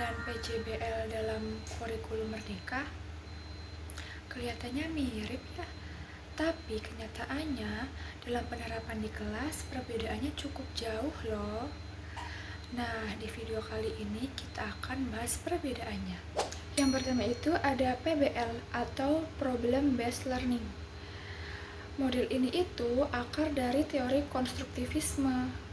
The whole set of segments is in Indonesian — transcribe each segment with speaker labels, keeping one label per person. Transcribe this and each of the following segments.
Speaker 1: dan PJBL dalam kurikulum Merdeka? Kelihatannya mirip ya, tapi kenyataannya dalam penerapan di kelas perbedaannya cukup jauh loh. Nah, di video kali ini kita akan bahas perbedaannya. Yang pertama itu ada PBL atau Problem Based Learning. Model ini itu akar dari teori konstruktivisme,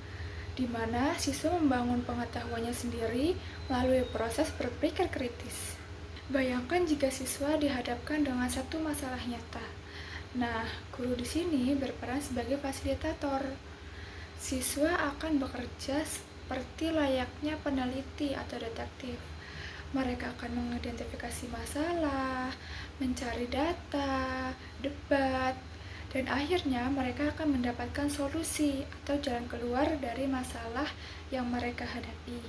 Speaker 1: di mana siswa membangun pengetahuannya sendiri melalui proses berpikir kritis. Bayangkan jika siswa dihadapkan dengan satu masalah nyata. Nah, guru di sini berperan sebagai fasilitator. Siswa akan bekerja seperti layaknya peneliti atau detektif. Mereka akan mengidentifikasi masalah, mencari data, debat, dan akhirnya mereka akan mendapatkan solusi atau jalan keluar dari masalah yang mereka hadapi.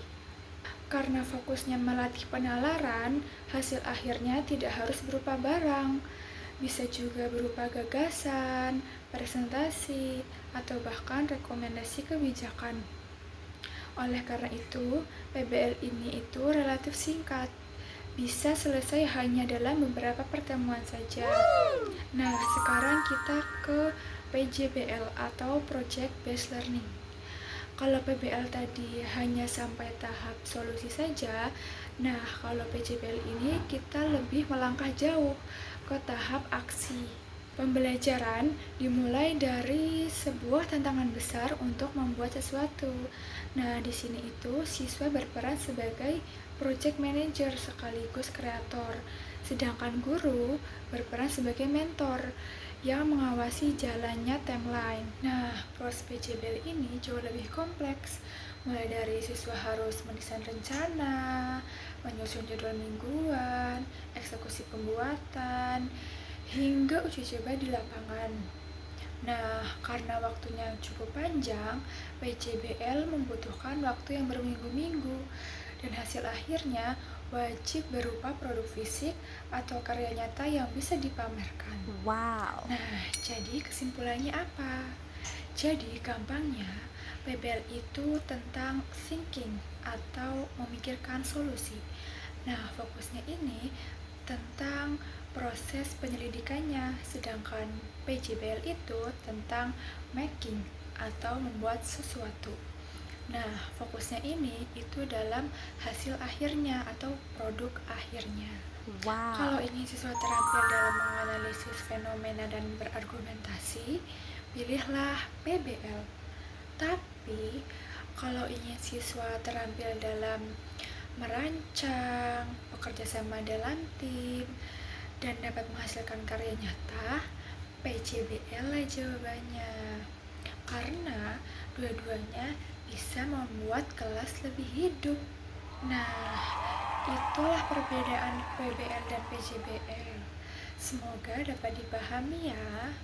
Speaker 1: Karena fokusnya melatih penalaran, hasil akhirnya tidak harus berupa barang, bisa juga berupa gagasan, presentasi, atau bahkan rekomendasi kebijakan. Oleh karena itu, PBL ini itu relatif singkat, bisa selesai hanya dalam beberapa pertemuan saja. Nah, sekarang kita ke PJBL atau Project Based Learning. Kalau PBL tadi hanya sampai tahap solusi saja, nah kalau PJBL ini kita lebih melangkah jauh ke tahap aksi. Pembelajaran dimulai dari sebuah tantangan besar untuk membuat sesuatu. Nah, di sini itu siswa berperan sebagai project manager sekaligus kreator, sedangkan guru berperan sebagai mentor yang mengawasi jalannya timeline. Nah, proses PJBL ini jauh lebih kompleks, mulai dari siswa harus mendesain rencana, menyusun jadwal mingguan, eksekusi pembuatan, hingga uji coba di lapangan. Nah, karena waktunya cukup panjang, PJBL membutuhkan waktu yang berminggu-minggu, dan hasil akhirnya wajib berupa produk fisik atau karya nyata yang bisa dipamerkan.
Speaker 2: Wow.
Speaker 1: Nah, jadi kesimpulannya apa? Jadi gampangnya, PBL itu tentang thinking atau memikirkan solusi. Nah, fokusnya ini tentang proses penyelidikannya, sedangkan PJBL itu tentang making atau membuat sesuatu. Nah, fokusnya ini itu dalam hasil akhirnya atau produk akhirnya. Kalau
Speaker 2: Wow.
Speaker 1: ingin siswa terampil dalam menganalisis fenomena dan berargumentasi, pilihlah PBL. Tapi, kalau ingin siswa terampil dalam merancang, bekerja sama dalam tim, dan dapat menghasilkan karya nyata, PJBL lah jawabannya. Karena dua-duanya bisa membuat kelas lebih hidup. Nah, itulah perbedaan PBL dan PJBL. Semoga dapat dipahami ya.